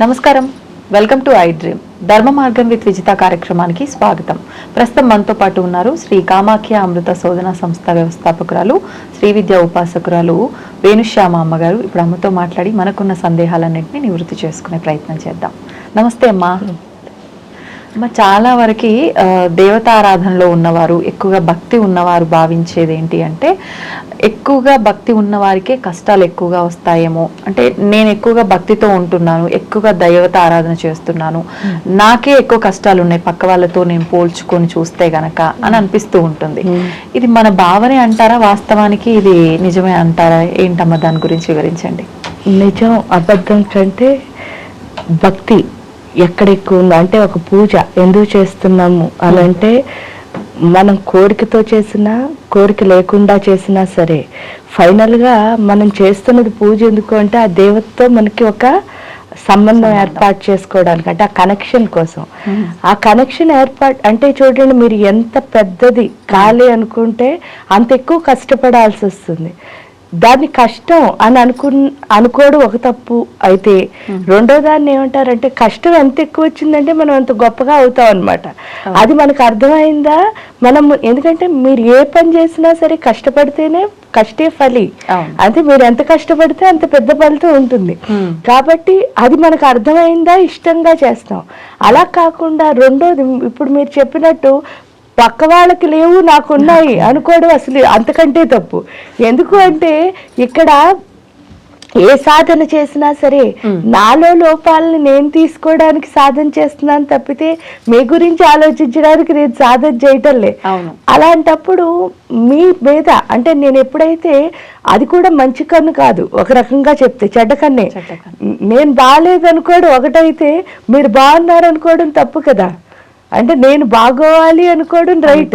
నమస్కారం, welcome to I dream. ధర్మ మార్గం విత్ విజిత కార్యక్రమానికి స్వాగతం. ప్రస్తుతం మనతో పాటు ఉన్నారు శ్రీ కామాఖ్య అమృత శోధన సంస్థ వ్యవస్థాపకురాలు, శ్రీ విద్యా ఉపాసకురాలు వేణుశ్యామ అమ్మగారు. ఇప్పుడు అమ్మతో మాట్లాడి మనకున్న సందేహాలన్నింటినీ నివృత్తి చేసుకునే ప్రయత్నం చేద్దాం. నమస్తే అమ్మా. అమ్మ, చాలా వరకు దేవతారాధనలో ఉన్నవారు, ఎక్కువగా భక్తి ఉన్నవారు భావించేది ఏంటి అంటే, ఎక్కువగా భక్తి ఉన్నవారికే కష్టాలు ఎక్కువగా వస్తాయేమో. అంటే నేను ఎక్కువగా భక్తితో ఉంటున్నాను, ఎక్కువగా దైవత ఆరాధన చేస్తున్నాను, నాకే ఎక్కువ కష్టాలు ఉన్నాయి పక్క వాళ్ళతో నేను పోల్చుకొని చూస్తే గనక అని అనిపిస్తూ ఉంటుంది. ఇది మన భావనే అంటారా, వాస్తవానికి ఇది నిజమే అంటారా? ఏంటమ్మా, దాని గురించి వివరించండి. నిజం అబద్ధం కంటే భక్తి ఎక్కడ ఎక్కువ ఉందో, అంటే ఒక పూజ ఎందుకు చేస్తున్నాము అని అంటే, మనం కోరికతో చేసినా కోరిక లేకుండా చేసినా సరే, ఫైనల్గా మనం చేస్తున్నది పూజ ఎందుకు అంటే ఆ దేవతతో మనకి ఒక సంబంధం ఏర్పాటు చేసుకోవడానికి, అంటే ఆ కనెక్షన్ కోసం. ఆ కనెక్షన్ ఏర్పాటు అంటే చూడండి, మీరు ఎంత పెద్దది కాలే అనుకుంటే అంత ఎక్కువ కష్టపడాల్సి వస్తుంది. దాన్ని కష్టం అని అనుకోవడం ఒక తప్పు అయితే, రెండో దాన్ని ఏమంటారంటే, కష్టం ఎంత ఎక్కువ వచ్చిందంటే మనం అంత గొప్పగా అవుతాం అనమాట. అది మనకు అర్థమైందా? మనం ఎందుకంటే మీరు ఏ పని చేసినా సరే కష్టపడితేనే కష్టే ఫలి, అంటే మీరు ఎంత కష్టపడితే అంత పెద్ద ఫలితం ఉంటుంది. కాబట్టి అది మనకు అర్థమైందా, ఇష్టంగా చేస్తాం. అలా కాకుండా రెండోది, ఇప్పుడు మీరు చెప్పినట్టు పక్క వాళ్ళకి లేవు నాకున్నాయి అనుకోవడం అసలు అంతకంటే తప్పు. ఎందుకు అంటే ఇక్కడ ఏ సాధన చేసినా సరే నాలో లోపాలని నేను తీసుకోవడానికి సాధన చేస్తున్నాను తప్పితే మీ గురించి ఆలోచించడానికి నేను సాధన చేయటంలే. అలాంటప్పుడు మీ మీద అంటే నేను ఎప్పుడైతే, అది కూడా మంచి కన్ను కాదు, ఒక రకంగా చెప్తే చెడ్డ కన్నే. నేను బాగాలేదనుకోవడం ఒకటైతే, మీరు బాగున్నారు అనుకోవడం తప్పు కదా. అంటే నేను బాగోవాలి అనుకోవడం రైట్,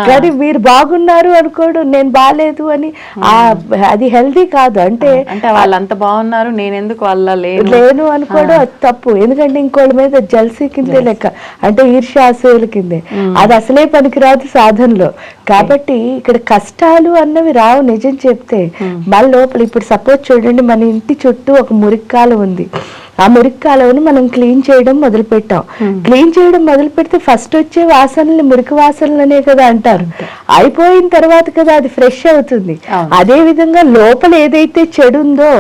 కానీ మీరు బాగున్నారు అనుకోవడం నేను బాగాలేదు అని, అది హెల్దీ కాదు. అంటే వాళ్ళంత బాగున్నారు, నేను ఎందుకు వాళ్ళ లేను అనుకోవడం అది తప్పు. ఎందుకంటే ఇంకోళ్ళ మీద జల్సీ కిందే లెక్క, అంటే ఈర్ష్యాసూయుల కిందే. అది అసలే పనికిరాదు సాధనలో. కాబట్టి ఇక్కడ కష్టాలు అన్నవి రావు నిజం చెప్తే. మన లోపల ఇప్పుడు సపోజ్ చూడండి, మన ఇంటి చుట్టూ ఒక మురిక్కాలు ఉంది. ఆ మురికి కాలువని మనం క్లీన్ చేయడం మొదలు పెట్టాం. క్లీన్ చేయడం మొదలు పెడితే ఫస్ట్ వచ్చే వాసనలు మురికి వాసనలనే కదా అంటారు. అయిపోయిన తర్వాత కదా అది ఫ్రెష్ అవుతుంది. అదే విధంగా లోపల ఏదైతే చెడు ఉందో,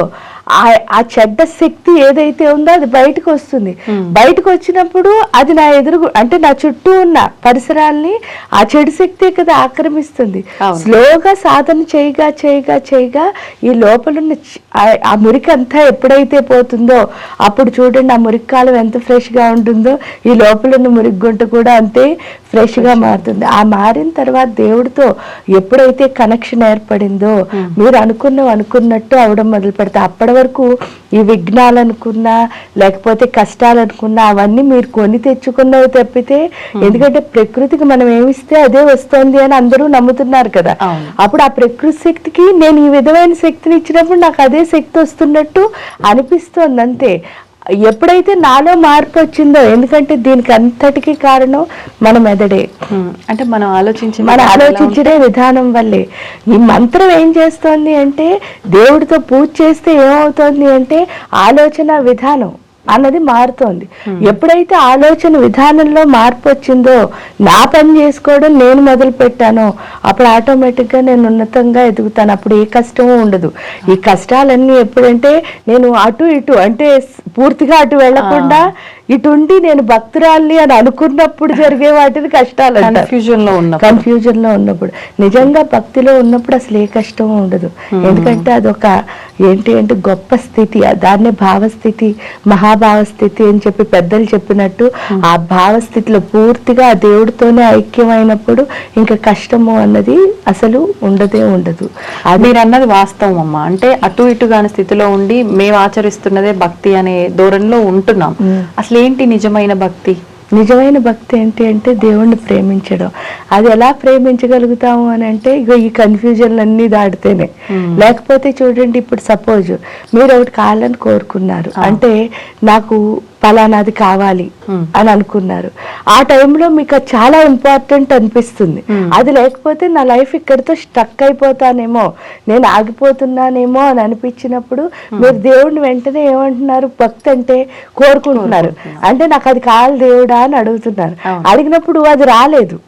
ఆ చెడ్డ శక్తి ఏదైతే ఉందో అది బయటకు వస్తుంది. బయటకు వచ్చినప్పుడు అది నా ఎదురు, అంటే నా చుట్టూ ఉన్న పరిసరాల్ని ఆ చెడు శక్తి కదా ఆక్రమిస్తుంది. స్లోగా సాధన చేయగా చేయగా చేయగా ఈ లోపలున్న ఆ మురికి అంతా ఎప్పుడైతే పోతుందో అప్పుడు చూడండి, ఆ మురికి కాలం ఎంత ఫ్రెష్ గా ఉంటుందో, ఈ లోపలున్న మురికి గుంట కూడా అంతే ఫ్రెష్ గా మారుతుంది. ఆ మారిన తర్వాత దేవుడితో ఎప్పుడైతే కనెక్షన్ ఏర్పడిందో, మీరు అనుకున్నట్టు అవడం మొదలు పెడతా. అప్పటి వరకు ఈ విఘ్నాలు అనుకున్నా లేకపోతే కష్టాలు అనుకున్నా అవన్నీ మీరు కొని తెచ్చుకున్నవి తప్పితే, ఎందుకంటే ప్రకృతికి మనం ఏమిస్తే అదే వస్తుంది అని అందరూ నమ్ముతున్నారు కదా. అప్పుడు ఆ ప్రకృతి శక్తికి నేను ఈ విధమైన శక్తిని ఇచ్చినప్పుడు నాకు అదే శక్తి వస్తున్నట్టు అనిపిస్తోంది అంతే. ఎప్పుడైతే నాలో మార్పు వచ్చిందో, ఎందుకంటే దీనికి అంతటికీ కారణం మన మెదడే, అంటే మనం ఆలోచించే విధానం వల్లే. ఈ మంత్రం ఏం చేస్తోంది అంటే, దేవుడితో పూజ చేస్తే ఏమవుతోంది అంటే ఆలోచన విధానం అన్నది మారుతోంది. ఎప్పుడైతే ఆలోచన విధానంలో మార్పు వచ్చిందో, నా పని చేసుకోవడం నేను మొదలు పెట్టానో, అప్పుడు ఆటోమేటిక్గా నేను ఉన్నతంగా ఎదుగుతాను. అప్పుడు ఏ కష్టమూ ఉండదు. ఈ కష్టాలన్నీ ఎప్పుడంటే, నేను అటు ఇటు అంటే పూర్తిగా అటు వెళ్లకుండా ఇటు ఉండి నేను భక్తురాల్ని అని అనుకున్నప్పుడు జరిగే వాటిని కష్టాలు, కన్ఫ్యూజన్ లో ఉన్నప్పుడు. నిజంగా భక్తిలో ఉన్నప్పుడు అసలు ఏ కష్టమూ ఉండదు. ఎందుకంటే అదొక ఏంటి అంటే గొప్ప స్థితి, దాన్నే భావస్థితి, మహాభావస్థితి అని చెప్పి పెద్దలు చెప్పినట్టు. ఆ భావస్థితిలో పూర్తిగా ఆ దేవుడితోనే ఐక్యమైనప్పుడు ఇంకా కష్టము అన్నది అసలు ఉండదు. మీరు అన్నది వాస్తవం అమ్మ. అంటే అటు ఇటు కాని స్థితిలో ఉండి మేము ఆచరిస్తున్నదే భక్తి అనే ధోరణిలో ఉంటున్నాం. అసలు ఏంటి నిజమైన భక్తి? నిజమైన భక్తి ఏంటి అంటే దేవుణ్ణి ప్రేమించడం. అది ఎలా ప్రేమించగలుగుతాము అని అంటే, ఇగో ఈ కన్ఫ్యూజన్లన్నీ దాటితేనే. లేకపోతే చూడండి, ఇప్పుడు సపోజ్ మీరు ఒకటి కావాలని కోరుకున్నారు అంటే, నాకు పలానాది కావాలి అని అనుకున్నారు. ఆ టైంలో మీకు అది చాలా ఇంపార్టెంట్ అనిపిస్తుంది. అది లేకపోతే నా లైఫ్ ఇక్కడితో స్టక్ అయిపోతానేమో, నేను ఆగిపోతున్నానేమో అని అనిపించినప్పుడు మీరు దేవుడిని వెంటనే ఏమంటున్నారు? భక్తి అంటే కోరుకుంటున్నారు. అంటే నాకు అది కావాలి దేవుడా అని అడుగుతున్నారు. అడిగినప్పుడు అది రాలేదు.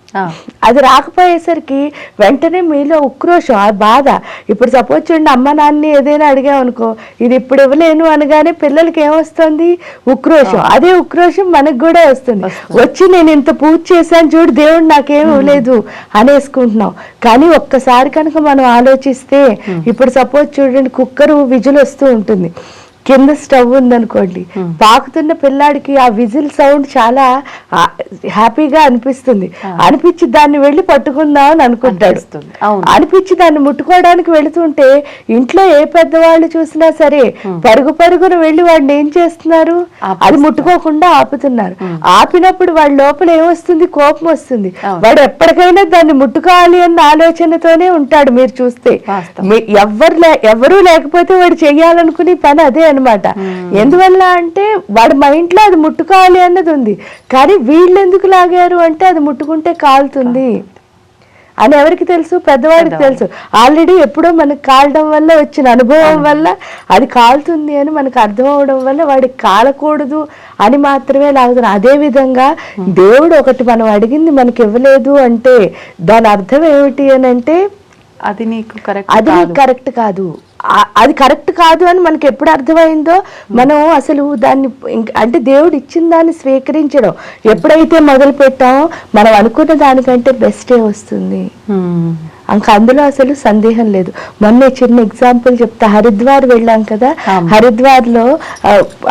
అది రాకపోయేసరికి వెంటనే మీలో ఉక్రోషం, ఆ బాధ. ఇప్పుడు సపోజ్ చూడండి, అమ్మ నాన్ని ఏదైనా అడిగామనుకో, ఇది ఇప్పుడు ఇవ్వలేను అనగానే పిల్లలకి ఏమొస్తుంది? ఉక్రోషం. అదే ఉక్రోషం మనకు కూడా వస్తుంది. వచ్చి నేను ఇంత పూజ చేశాను చూడు, దేవుడు నాకేం ఇవ్వలేదు అనేసుకుంటున్నాం. కానీ ఒక్కసారి కనుక మనం ఆలోచిస్తే, ఇప్పుడు సపోజ్ చూడండి, కుక్కరు విజిల్ వస్తూ ఉంటుంది, కింద స్టవ్ ఉందనుకోండి, పాకుతున్న పిల్లాడికి ఆ విజిల్ సౌండ్ చాలా హ్యాపీగా అనిపిస్తుంది. అనిపించి దాన్ని వెళ్ళి పట్టుకుందాం అని అనుకుంటాడు. అనిపించి దాన్ని ముట్టుకోవడానికి వెళుతుంటే ఇంట్లో ఏ పెద్దవాళ్ళు చూసినా సరే పరుగు పరుగున వెళ్ళి వాడిని ఏం చేస్తున్నారు? అది ముట్టుకోకుండా ఆపుతున్నారు. ఆపినప్పుడు వాడి లోపల ఏమొస్తుంది? కోపం వస్తుంది. వాడు ఎప్పటికైనా దాన్ని ముట్టుకోవాలి అన్న ఆలోచనతోనే ఉంటాడు. మీరు చూస్తే ఎవరు లేకపోతే వాడు చెయ్యాలనుకునే పని అదే అనమాట. ఎందువల్ల అంటే వాడి మైండ్ లో అది ముట్టుకోవాలి అన్నది ఉంది. కానీ వీళ్ళు ఎందుకు లాగారు అంటే అది ముట్టుకుంటే కాలుతుంది అని ఎవరికి తెలుసు? పెద్దవాడికి తెలుసు. ఆల్రెడీ ఎప్పుడో మనకు కాలడం వల్ల వచ్చిన అనుభవం వల్ల అది కాలుతుంది అని మనకు అర్థం అవడం వల్ల వాడికి కాలకూడదు అని మాత్రమే లాగుతున్నాం. అదే విధంగా దేవుడు ఒకటి మనం అడిగింది మనకి ఇవ్వలేదు అంటే దాని అర్థం ఏమిటి అని అంటే అది నీకు కరెక్ట్ కాదు. అది కరెక్ట్ కాదు అని మనకి ఎప్పుడు అర్థమైందో మనం అసలు దాన్ని అంటే దేవుడు ఇచ్చిన దాన్ని స్వీకరించడం ఎప్పుడైతే మొదలు పెట్టామో మనం అనుకున్న దానికంటే బెస్టే వస్తుంది. ఇంకా అందులో అసలు సందేహం లేదు. మొన్న చిన్న ఎగ్జాంపుల్ చెప్తా. హరిద్వార్ వెళ్ళాం కదా, హరిద్వార్ లో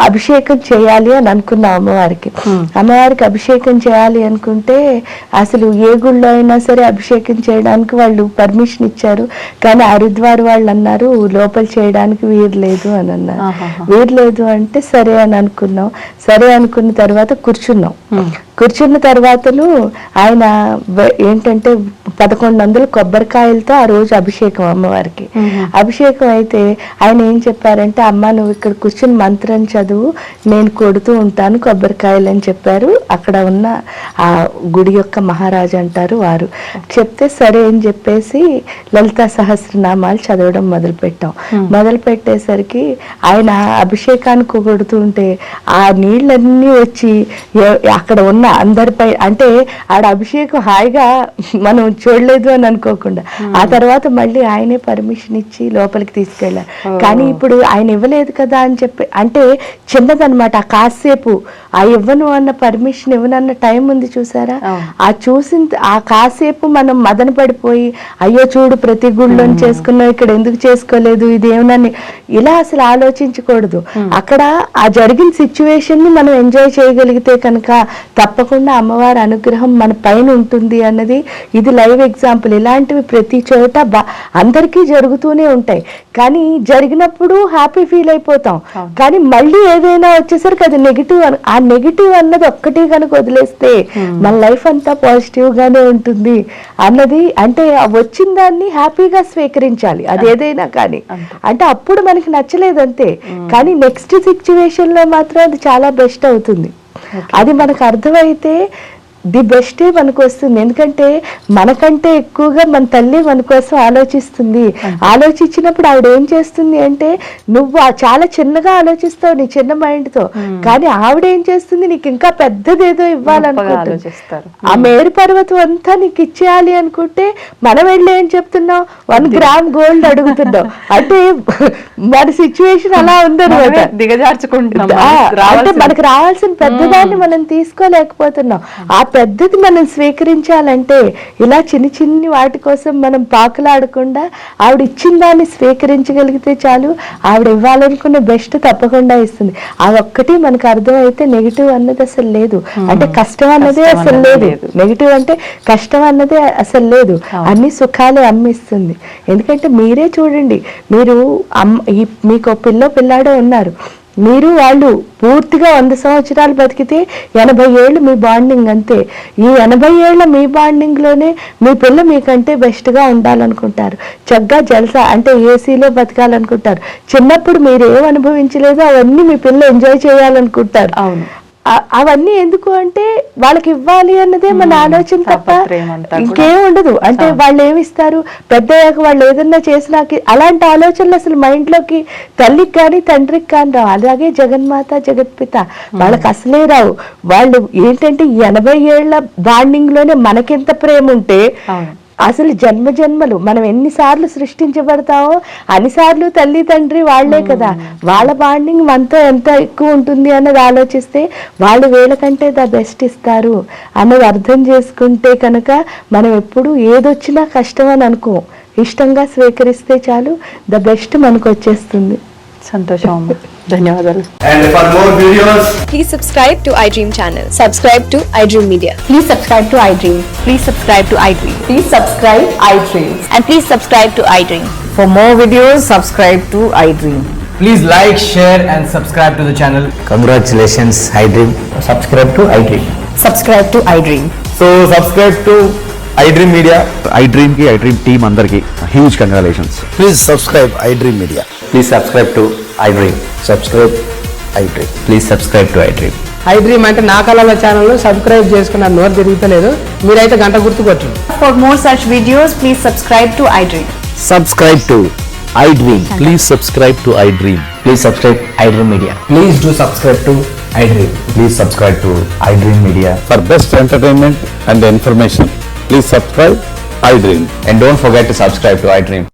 అభిషేకం చేయాలి అని అనుకున్నాం అమ్మవారికి. అమ్మవారికి అభిషేకం చేయాలి అనుకుంటే అసలు ఏ గుళ్ళో అయినా సరే అభిషేకం చేయడానికి వాళ్ళు పర్మిషన్ ఇచ్చారు. కానీ హరిద్వార్ వాళ్ళు అన్నారు లోపల చేయడానికి వీలు లేదు అని అన్నారు. వీలు లేదు అంటే సరే అని అనుకున్నాం. సరే అనుకున్న తర్వాత కూర్చున్న తర్వాతను ఆయన ఏంటంటే 1100 కొబ్బరికాయలతో ఆ రోజు అభిషేకం అమ్మవారికి. అభిషేకం అయితే ఆయన ఏం చెప్పారంటే, అమ్మ నువ్వు ఇక్కడ కూర్చుని మంత్రం చదువు, నేను కొడుతూ ఉంటాను కొబ్బరికాయలు అని చెప్పారు. అక్కడ ఉన్న ఆ గుడి యొక్క మహారాజు అంటారు వారు. చెప్తే సరే అని చెప్పేసి లలితా సహస్రనామాలు చదవడం మొదలు పెట్టేసరికి ఆయన అభిషేకానికి కొడుతూ ఉంటే ఆ నీళ్ళన్నీ వచ్చి అక్కడ ఉన్న అందరిపై, అంటే ఆడ అభిషేకం హాయిగా మనం చూడలేదు అని అనుకోకుండా ఆ తర్వాత మళ్ళీ ఆయనే పర్మిషన్ ఇచ్చి లోపలికి తీసుకెళ్ళారు. కానీ ఇప్పుడు ఆయన ఇవ్వలేదు కదా అని చెప్పి, అంటే చిన్నదనమాట. ఆ కాసేపు ఆ ఇవ్వను అన్న పర్మిషన్ ఇవ్వనన్న టైం ఉంది చూసారా, ఆ కాసేపు మనం మదన పడిపోయి అయ్యో చూడు ప్రతి గుళ్ళో చేసుకున్నాం ఇక్కడ ఎందుకు చేసుకోలేదు ఇది ఏమనని ఇలా అసలు ఆలోచించకూడదు. అక్కడ ఆ జరిగిన సిచ్యువేషన్ ని మనం ఎంజాయ్ చేయగలిగితే కనుక తప్పకుండా అమ్మవారి అనుగ్రహం మన పైన ఉంటుంది అన్నది ఇది లైవ్ ఎగ్జాంపుల్. ఇలాంటివి ప్రతి చోట అందరికీ జరుగుతూనే ఉంటాయి. కానీ జరిగినప్పుడు హ్యాపీ ఫీల్ అయిపోతాం. కానీ మళ్ళీ ఏదైనా వచ్చేసరికి అది నెగిటివ్. ఆ నెగిటివ్ అన్నది ఒక్కటి కనుక వదిలేస్తే మన లైఫ్ అంతా పాజిటివ్ గానే ఉంటుంది అన్నది. అంటే వచ్చిన దాన్ని హ్యాపీగా స్వీకరించాలి అది ఏదైనా కానీ. అంటే అప్పుడు మనకి నచ్చలేదు అంతే, కానీ నెక్స్ట్ సిచ్యువేషన్ లో మాత్రం అది చాలా బెస్ట్ అవుతుంది. అది మనకు అర్థమైతే ది బెస్టే మనకు వస్తుంది. ఎందుకంటే మనకంటే ఎక్కువగా మన తల్లి మన కోసం ఆలోచిస్తుంది. ఆలోచించినప్పుడు ఆవిడ ఏం చేస్తుంది అంటే, నువ్వు చాలా చిన్నగా ఆలోచిస్తావు నీ చిన్న మైండ్ తో, కానీ ఆవిడ ఏం చేస్తుంది నీకు ఇంకా పెద్దదేదో ఇవ్వాలనుకుంటుంది. ఆ మేరు పర్వతం అంతా నీకు ఇచ్చేయాలి అనుకుంటే మనం వెళ్ళి ఏం చెప్తున్నావు, 1 గ్రామ్ గోల్డ్ అడుగుతున్నావు. అంటే మన సిచ్యువేషన్ అలా ఉందన్నమాట. దిగజార్చుకుంటున్నాం. అంటే మనకు రావాల్సిన పెద్దదాన్ని మనం తీసుకోలేకపోతున్నాం. ఆ పెద్దది మనం స్వీకరించాలంటే ఇలా చిన్ని వాటి కోసం మనం పాకులాడకుండా ఆవిడ ఇచ్చిన దాన్ని స్వీకరించగలిగితే చాలు. ఆవిడ ఇవ్వాలనుకున్న బెస్ట్ తప్పకుండా ఇస్తుంది. అదొక్కటి మనకు అర్థం అయితే నెగిటివ్ అన్నది అసలు లేదు. అంటే కష్టం అన్నదే అసలు లేదు. నెగిటివ్ అంటే కష్టం అన్నదే అసలు లేదు. అన్ని సుఖాలే అమ్మిస్తుంది. ఎందుకంటే మీరే చూడండి, మీరు మీకు పిల్లాడో ఉన్నారు, మీరు వాళ్ళు పూర్తిగా 100 సంవత్సరాలు బతికితే 80 ఏళ్ళు మీ బాండింగ్ అంతే. ఈ 80 ఏళ్ల మీ బాండింగ్లోనే మీ పిల్ల మీకంటే బెస్ట్గా ఉండాలనుకుంటారు, చక్కగా జల్సా అంటే ఏసీలో బతకాలనుకుంటారు. చిన్నప్పుడు మీరు ఏం అనుభవించలేదో అవన్నీ మీ పిల్ల ఎంజాయ్ చేయాలనుకుంటారు. అవును. అవన్నీ ఎందుకు అంటే వాళ్ళకి ఇవ్వాలి అన్నదే మన ఆలోచన తప్ప ఇంకేం ఉండదు. అంటే వాళ్ళు ఏమిస్తారు, పెద్దయ్యాక వాళ్ళు ఏదన్నా చేసినాకి అలాంటి ఆలోచనలు అసలు మైండ్లోకి తల్లికి కానీ తండ్రికి కానీ రావు. అలాగే జగన్మాత జగత్పిత వాళ్ళకి అసలే రావు. వాళ్ళు ఏంటంటే 80 ఏళ్ల బాండింగ్ లోనే మనకెంత ప్రేమ ఉంటే అసలు జన్మ జన్మలు మనం ఎన్నిసార్లు సృష్టించబడతామో అన్నిసార్లు తల్లి తండ్రి వాళ్లే కదా. వాళ్ళ బాండింగ్ మనతో ఎంత ఎక్కువ ఉంటుంది అన్నది ఆలోచిస్తే వాళ్ళు వీళ్ళకంటే ద బెస్ట్ ఇస్తారు అన్నది అర్థం చేసుకుంటే కనుక మనం ఎప్పుడు ఏదొచ్చినా కష్టం అని అనుకో, ఇష్టంగా స్వీకరిస్తే చాలు ద బెస్ట్ మనకు వచ్చేస్తుంది. సంతోషం అమ్మ, ధన్యవాదాలు. And for more videos, Please subscribe to iDream channel. Subscribe to iDream Media. Please subscribe to iDream. Please subscribe to iDream. Please subscribe iDream. And please subscribe to iDream. For more videos, subscribe to iDream. please like, share and subscribe to the channel. Congratulations, iDream. Subscribe to iDream. Subscribe to iDream. So subscribe to iDream Media. iDream की iDream team अंदर की huge congratulations. Please subscribe iDream Media. Please subscribe to iDream. Subscribe iDream. Please subscribe to iDream. iDream అంటే నా కళల channel subscribe చేసుకున్నారు, నోరు తిరుగుతలేదు, మీరైతే గంట గుర్తు కొట్టండి. For more such videos, please subscribe to iDream. Subscribe to iDream. Please subscribe to iDream. Please subscribe iDream Media. Please do subscribe to iDream. Please subscribe to iDream Media. For best entertainment and information, please subscribe iDream. And don't forget to subscribe to iDream.